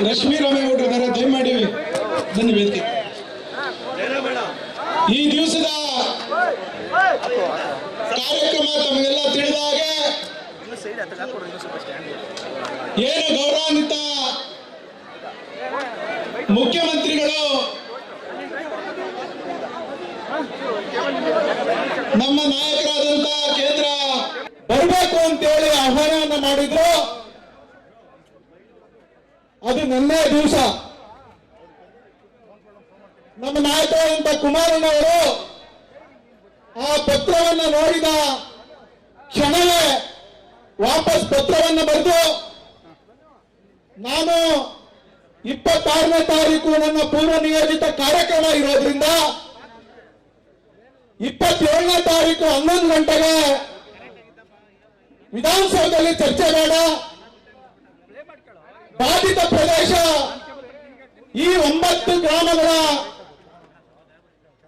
ರಶ್ಮಿ ರಾಮೇಗೌಡರು ಇದ್ದಾರೆ, ದಯಮಾಡಿ ಬನ್ನಿ ವೇದಿಕೆ. ಈ ದಿವಸದ ಕಾರ್ಯಕ್ರಮ ತಮಗೆಲ್ಲ ತಿಳಿದ ಹಾಗೆ ಏನು ಗೌರವಾನ್ವಿತ ಮುಖ್ಯಮಂತ್ರಿಗಳು ನಮ್ಮ ನಾಯಕರಾದಂತ ಕೇಂದ್ರ ಬರಬೇಕು ಅಂತೇಳಿ ಆಹ್ವಾನ ಮಾಡಿದ್ರು. ಅದು ನಿನ್ನೆ ದಿವಸ ನಮ್ಮ ನಾಯಕರಾದಂತ ಕುಮಾರಣ್ಣವರು ಆ ಪತ್ರವನ್ನು ನೋಡಿದ ಕ್ಷಣವೇ ವಾಪಸ್ ಪತ್ರವನ್ನು ಬರೆದು, ನಾನು 26ನೇ ತಾರೀಕು ನನ್ನ ಪೂರ್ವ ನಿಯೋಜಿತ ಕಾರ್ಯಕ್ರಮ ಇರೋದ್ರಿಂದ 27ನೇ ತಾರೀಕು 11 ಗಂಟೆಗೆ ವಿಧಾನಸೌಧದಲ್ಲಿ ಚರ್ಚೆ ಬೇಡ, ಬಾಧಿತ ಪ್ರದೇಶ ಈ 9 ಗ್ರಾಮಗಳ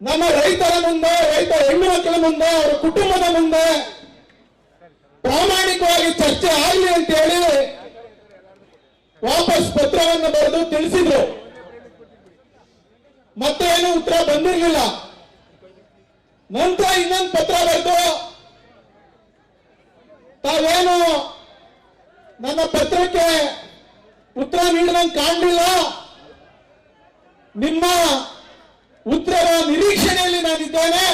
ನಮ್ಮ ರೈತರ ಮುಂದೆ, ರೈತ ಹೆಣ್ಣು ಮಕ್ಕಳ ಮುಂದೆ, ಅವರ ಕುಟುಂಬದ ಮುಂದೆ ಪ್ರಾಮಾಣಿಕವಾಗಿ ಚರ್ಚೆ ಆಗಲಿ ಅಂತ ಹೇಳಿ ವಾಪಸ್ ಪತ್ರವನ್ನು ಬರೆದು ತಿಳಿಸಿದ್ರು. ಮತ್ತೆ ಏನು ಉತ್ತರ ಬಂದಿರಲಿಲ್ಲ. ನಂತರ ಇನ್ನೊಂದು ಪತ್ರ ಬರೆದು, ತಾವೇನು ನನ್ನ ಪತ್ರಕ್ಕೆ ಉತ್ತರ ನೀಡಿದಂಗೆ ಕಾಣಲಿಲ್ಲ, ನಿಮ್ಮ ಉತ್ತರದ ನಿರೀಕ್ಷಣೆಯಲ್ಲಿ ನಾನಿದ್ದೇನೆ,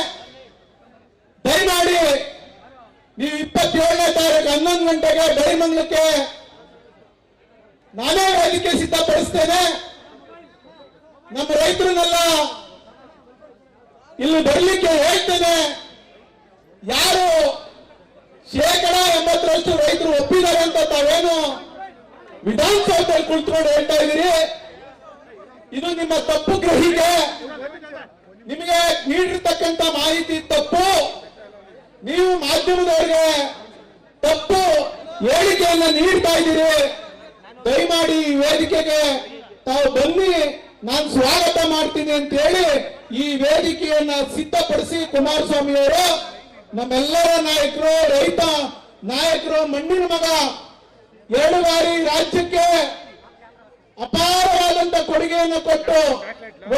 ದಯಮಾಡಿ ನೀವು 27ನೇ ತಾರೀಕು 11 ಗಂಟೆಗೆ ಬೈಮಂಗ್ಲಕ್ಕೆ ನಾನೇ ವೇದಿಕೆ ಸಿದ್ಧಪಡಿಸ್ತೇನೆ, ನಮ್ಮ ರೈತರನ್ನೆಲ್ಲ ಇಲ್ಲಿ ಬರಲಿಕ್ಕೆ ಹೇಳ್ತೇನೆ. ಯಾರು 80% ರೈತರು ಒಪ್ಪಿದ್ದಾರೆ ಅಂತ ತಾವೇನು ವಿಧಾನಸೌಧದಲ್ಲಿ ಕುಳಿತುಕೊಂಡು ಹೇಳ್ತಾ ಇದ್ದೀರಿ, ಇದು ನಿಮ್ಮ ತಪ್ಪು ಗ್ರಹಿಕೆ. ನಿಮಗೆ ನೀಡಿರ್ತಕ್ಕಂಥ ಮಾಹಿತಿ ತಪ್ಪು. ನೀವು ಮಾಧ್ಯಮದವರಿಗೆ ತಪ್ಪು ಹೇಳಿಕೆಯನ್ನ ನೀಡ್ತಾ ಇದ್ದೀರಿ. ದಯಮಾಡಿ ಈ ವೇದಿಕೆಗೆ ತಾವು ಬನ್ನಿ, ನಾನು ಸ್ವಾಗತ ಮಾಡ್ತೀನಿ ಅಂತ ಹೇಳಿ ಈ ವೇದಿಕೆಯನ್ನ ಸಿದ್ಧಪಡಿಸಿ ಕುಮಾರಸ್ವಾಮಿ ಅವರು, ನಮ್ಮೆಲ್ಲರ ನಾಯಕರು, ರೈತ ನಾಯಕರು, ಮಣ್ಣಿನ ಮಗ 2 ಬಾರಿ ರಾಜ್ಯಕ್ಕೆ ಅಪಾರವಾದಂತ ಕೊಡುಗೆಯನ್ನು ಕೊಟ್ಟು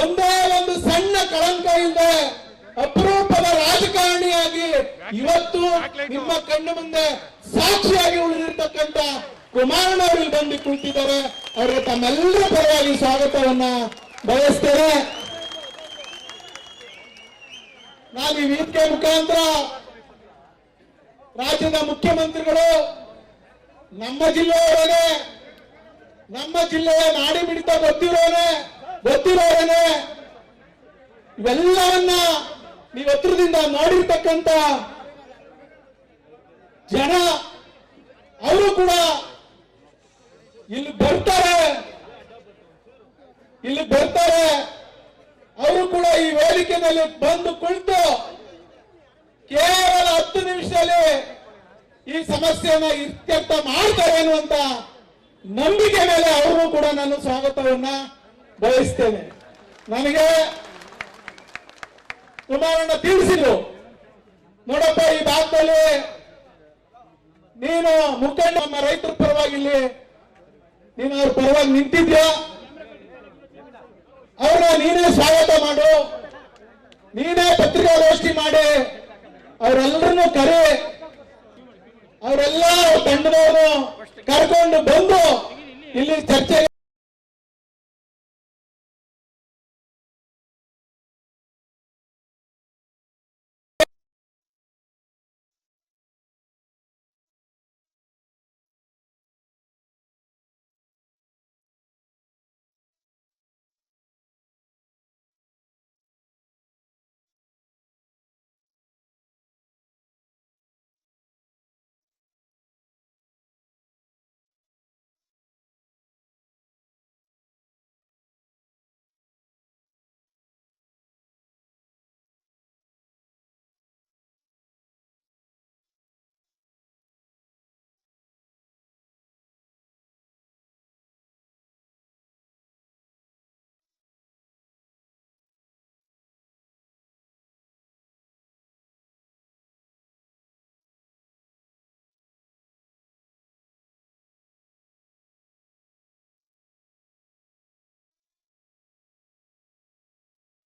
ಒಂದೇ ಒಂದು ಸಣ್ಣ ಕಳಂಕ ಇಲ್ಲದೆ ಅಪರೂಪದ ರಾಜಕಾರಣಿಯಾಗಿ ಇವತ್ತು ನಿಮ್ಮ ಕಣ್ಣು ಮುಂದೆ ಸಾಕ್ಷಿಯಾಗಿ ಉಳಿದಿರ್ತಕ್ಕಂಥ ಕುಮಾರಣ್ಣವರು ಬಂದು ಕುಳಿತಿದ್ದಾರೆ. ಅವರಿಗೆ ತಮ್ಮೆಲ್ಲರ ಪರವಾಗಿ ಸ್ವಾಗತವನ್ನ ಬಯಸ್ತೇನೆ. ನಾನು ಈ ವೇದಿಕೆ ಮುಖಾಂತರ ರಾಜ್ಯದ ಮುಖ್ಯಮಂತ್ರಿಗಳು, ನಮ್ಮ ಜಿಲ್ಲೆಯವರೇ, ನಮ್ಮ ಜಿಲ್ಲೆಯ ನಾಡಿ ಮಿಡಿತ ಗೊತ್ತಿರೋರೇನೆ ಇವೆಲ್ಲವನ್ನ ನೀವು ಹತ್ರದಿಂದ ನೋಡಿರ್ತಕ್ಕಂಥ ಜನ, ಅವರು ಕೂಡ ಇಲ್ಲಿ ಬರ್ತಾರೆ. ಅವರು ಕೂಡ ಈ ವೇದಿಕೆಯಲ್ಲಿ ಬಂದು ಕುಳಿತು ಕೇವಲ 10 ನಿಮಿಷದಲ್ಲಿ ಈ ಸಮಸ್ಯೆಯನ್ನ ಇತ್ಯರ್ಥ ಮಾಡ್ತಾರೆ ಅನ್ನುವಂತ ನಂಬಿಕೆ ಮೇಲೆ ಅವರು ಕೂಡ ನಾನು ಸ್ವಾಗತವನ್ನ ಬಯಸ್ತೇನೆ. ನನಗೆ ಕುಮಾರಣ್ಣ ತಿಳಿಸಿದ್ರು, ನೋಡಪ್ಪ ಈ ಭಾಗದಲ್ಲಿ ನೀನು ಮುಖಂಡ, ನಮ್ಮ ರೈತರ ಪರವಾಗಿ ಇಲ್ಲಿ ನೀನು ಅವ್ರ ಪರವಾಗಿ ನಿಂತಿದ್ಯಾ, ಅವ್ರನ್ನ ನೀನೇ ಸ್ವಾಗತ ಮಾಡು, ನೀನೇ ಪತ್ರಿಕಾಗೋಷ್ಠಿ ಮಾಡಿ ಅವರೆಲ್ಲರನ್ನು ಕರೆ, ಅವರೆಲ್ಲ ತಂಡದವರು ಕರ್ಕೊಂಡು ಬಂದು ಇಲ್ಲಿ ಚರ್ಚೆಗೆ